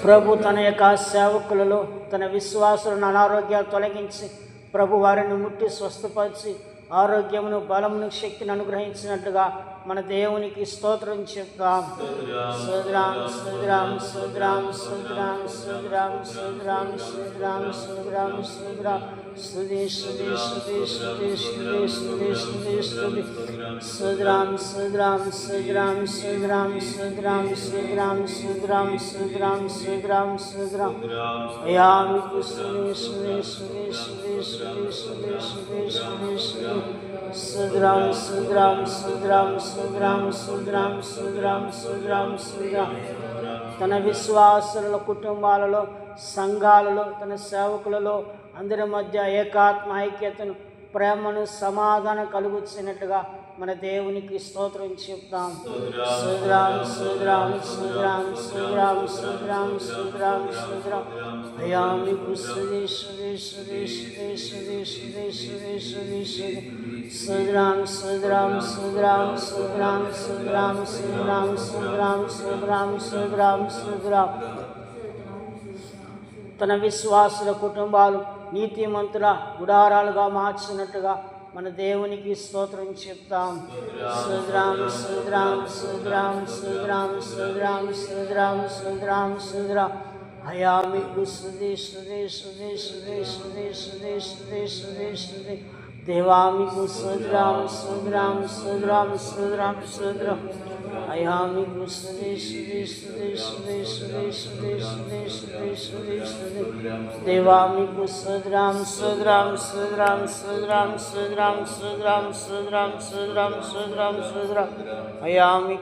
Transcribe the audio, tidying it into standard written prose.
ప్రభు తన యొక్క సేవకులలో తన విశ్వాసులను అనారోగ్యాలు తొలగించి ప్రభు వారిని ముట్టి స్వస్థపరిచి ఆరోగ్యమును బలమును శక్తిని అనుగ్రహించినట్టుగా మన దేవునికి స్తోత్రం చెప్తాం. స్తోత్రం స్తోత్రం స్తోత్రం స్తోత్రం స్తోత్రం స్తోత్రం స్తోత్రం స్తోత్రం స్తోత్రం స్తుతి స్తుతి స్తుతి స్తుతి స్తుతి స్తుతి స్తుతి స్తుతి స్తోత్రం స్తోత్రం స్తోత్రం స్తోత్రం స్తోత్రం స్తోత్రం స్తోత్రం స్తోత్రం స్తోత్రం స్తోత్రం అయ్యా మీకు స్తుతి స్తుతి స్తుతి స్తుతి స్తుతి స్తుతి స్తుతి స్తుతి స్తుతి స్తోత్రం స్తోత్రం స్తోత్రం స్తోత్రం స్తోత్రం స్తోత్రం స్తోత్రం స్తోత్రం. తన విశ్వాసుల కుటుంబాలలో సంఘాలలో తన సేవకులలో అందరి మధ్య ఏకాత్మ ఐక్యతను ప్రేమను సమాధానం కలుగుచ్చినట్టుగా మన దేవునికి స్తోత్రం చెప్తాం. స్తోత్రం స్తోత్రం స్తోత్రం స్తోత్రం స్తోత్రం స్తోత్రం స్తోత్రం అయ్యా మీకు స్తుతి స్తుతి స్తుతి స్తుతి స్తుతి స్తుతి స్తుతి స్తుతి స్తుతి స్తోత్రం స్తోత్రం స్తోత్రం స్తోత్రం స్తోత్రం స్తోత్రం స్తోత్రం స్తోత్రం స్తోత్రం స్తోత్రం. తన విశ్వాసుల కుటుంబాలు నీతిమంతుల గుడారాలుగా మార్చినట్టుగా మన దేవునికి స్తోత్రం చెప్తాం. స్తోత్రం స్తోత్రం స్తోత్రం స్తోత్రం స్తోత్రం స్తోత్రం స్తోత్రం స్తోత్రం అయ్యా మీకు స్తుతి స్తుతి స్తుతి స్తుతి స్తుతి స్తుతి స్తుతి స్తుతి స్తుతి దేవా మీకు స్తోత్రం స్తోత్రం స్తోత్రం స్తోత్రం స్తోత్రం అయ్యా మీకు స్తుతి స్తుతి స్తుతి స్తుతి స్తుతి స్తుతి స్తుతి స్తుతి స్తుతి స్తుతి దేవా మీకు స్తోత్రం స్తోత్రం స్తోత్రం స్తోత్రం స్తోత్రం స్తోత్రం స్తోత్రం స్తోత్రం స్తోత్రం స్తోత్రం అయ్యా మీకు